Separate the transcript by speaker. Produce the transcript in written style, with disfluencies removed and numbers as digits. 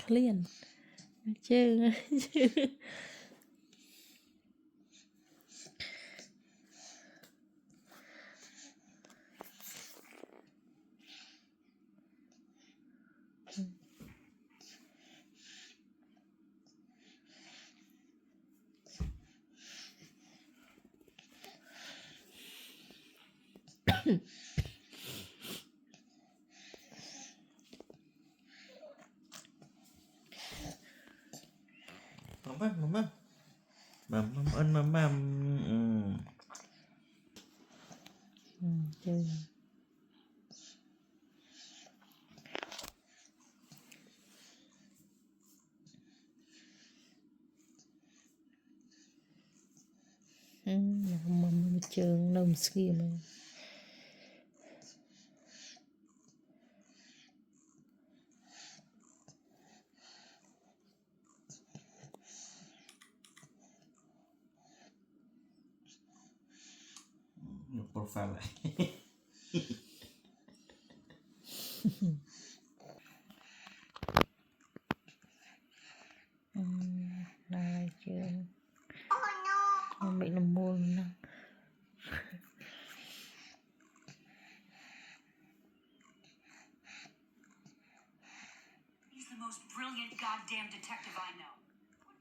Speaker 1: clean chứ chứ mầm trường nồng xì mà
Speaker 2: profile lại
Speaker 1: này chứ bị làm buồn nè.
Speaker 3: He's the most brilliant goddamn detective I know.